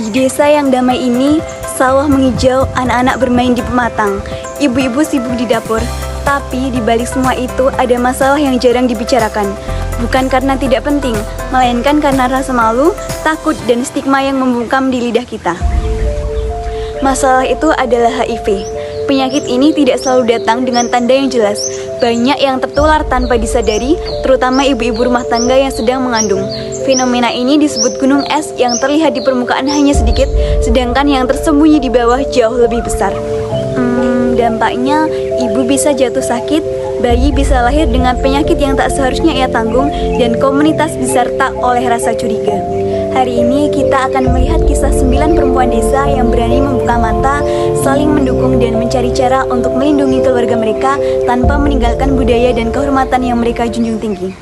Di desa yang damai ini, sawah menghijau, anak-anak bermain di pematang, ibu-ibu sibuk di dapur. Tapi di balik semua itu ada masalah yang jarang dibicarakan. Bukan karena tidak penting, melainkan karena rasa malu, takut, dan stigma yang membungkam di lidah kita. Masalah itu adalah HIV. Penyakit ini tidak selalu datang dengan tanda yang jelas. Banyak yang tertular tanpa disadari, terutama ibu-ibu rumah tangga yang sedang mengandung. Fenomena ini disebut gunung es yang terlihat di permukaan hanya sedikit, sedangkan yang tersembunyi di bawah jauh lebih besar. Dampaknya, ibu bisa jatuh sakit, bayi bisa lahir dengan penyakit yang tak seharusnya ia tanggung, dan komunitas diserta oleh rasa curiga. Hari ini kita akan melihat kisah 9 perempuan desa yang berani membuka mata, saling mendukung dan mencari cara untuk melindungi keluarga mereka tanpa meninggalkan budaya dan kehormatan yang mereka junjung tinggi.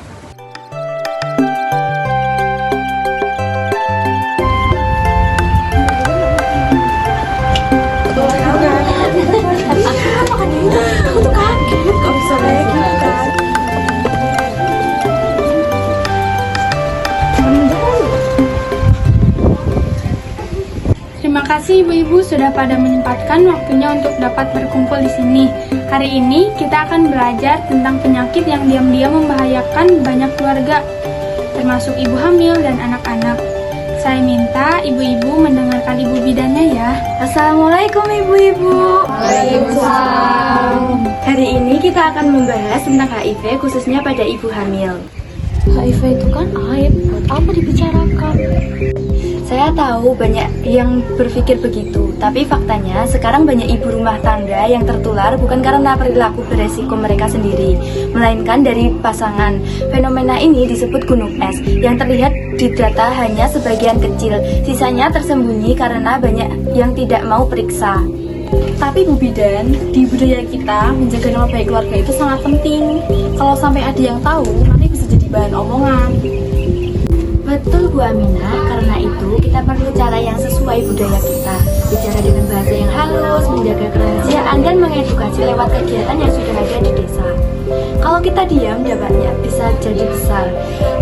Terima kasih ibu-ibu sudah pada menyempatkan waktunya untuk dapat berkumpul di sini. Hari ini kita akan belajar tentang penyakit yang diam-diam membahayakan banyak keluarga, termasuk ibu hamil dan anak-anak. Saya minta ibu-ibu mendengarkan ibu bidannya ya. Assalamualaikum ibu-ibu. Waalaikumsalam. Hari ini kita akan membahas tentang HIV khususnya pada ibu hamil. HIV itu kan aib, buat apa dibicarakan? Saya tahu banyak yang berpikir begitu, tapi faktanya sekarang banyak ibu rumah tangga yang tertular bukan karena perilaku beresiko mereka sendiri, melainkan dari pasangan. Fenomena ini disebut gunung es, yang terlihat di data hanya sebagian kecil, sisanya tersembunyi karena banyak yang tidak mau periksa. Tapi Bu Bidan, di budaya kita menjaga nama baik keluarga itu sangat penting. Kalau sampai ada yang tahu, nanti bisa jadi bahan omongan. Betul Bu Aminah, karena itu kita perlu cara yang sesuai budaya kita. Bicara dengan bahasa yang halus, menjaga kerahasiaan, dan mengedukasi lewat kegiatan yang sudah ada di desa. Kalau kita diam, dampaknya bisa jadi besar.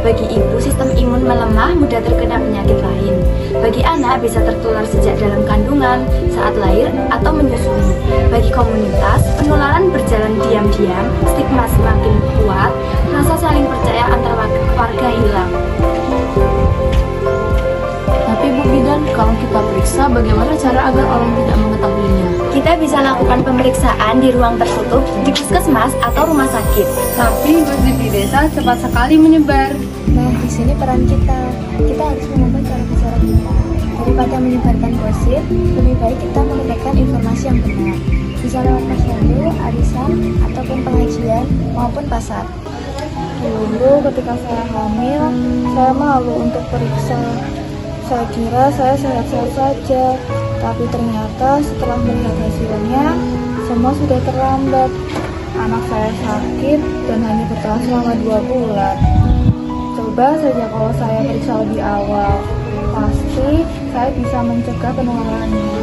Bagi ibu, sistem imun melemah, mudah terkena penyakit lain. Bagi anak, bisa tertular sejak dalam kandungan, saat lahir, atau menyusui. Bagi komunitas, penularan berjalan diam-diam, stigma semakin kuat, rasa saling percaya antar warga hilang. Tapi Bu Bidan, kalau kita periksa, bagaimana cara agar orang tidak mengetahuinya? Kita bisa lakukan pemeriksaan di ruang tertutup, di puskesmas, atau rumah sakit. Tapi gosip di desa cepat sekali menyebar. Nah, di sini peran kita. Kita harus mengubah cara bicara kita. Daripada menyebarkan gosip, lebih baik kita menyampaikan informasi yang benar. Bisa lewat posyandu, arisan, ataupun pengajian, maupun pasar. Dulu ketika saya hamil, saya malu untuk periksa. Saya kira saya sehat-sehat saja, tapi ternyata setelah melihat hasilnya, semua sudah terlambat. Anak saya sakit dan hanya bertahan selama 2 bulan. Coba saja kalau saya periksa lebih awal, pasti saya bisa mencegah penularannya.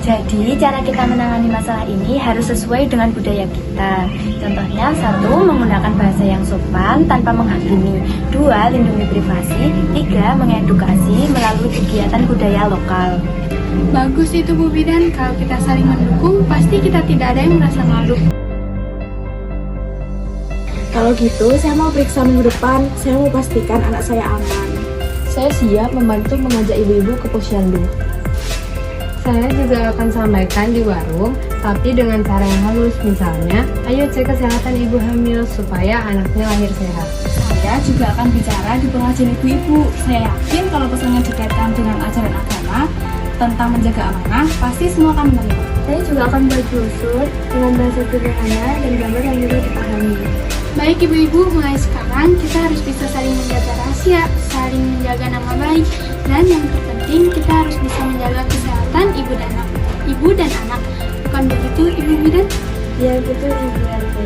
Jadi, cara kita menangani masalah ini harus sesuai dengan budaya kita. Contohnya, 1. Menggunakan bahasa yang sopan tanpa menghakimi. 2. Lindungi privasi. 3. Mengedukasi melalui kegiatan budaya lokal. Bagus itu Bu Bidan, kalau kita saling mendukung, pasti kita tidak ada yang merasa malu. Kalau gitu, saya mau periksa minggu depan. Saya mau pastikan anak saya aman. Saya siap membantu mengajak ibu-ibu ke posyandu. Saya juga akan sampaikan di warung, tapi dengan cara yang halus. Misalnya, ayo cek kesehatan ibu hamil supaya anaknya lahir sehat. Saya juga akan bicara di pengajian ibu-ibu. Saya yakin kalau pesannya dikaitkan dengan ajaran agama tentang menjaga amanah, pasti semua akan menerima. Saya juga akan buat brosur dengan bahasa sederhana dan gambar yang mudah dipahami. Baik ibu-ibu, mulai sekarang kita harus bisa saling menjaga rahasia, saling menjaga nama baik, dan yang terpenting kita harus bisa menjaga kesehatan ibu dan anak. Bukan begitu Ibu Bidan? Ya betul Ibu RT.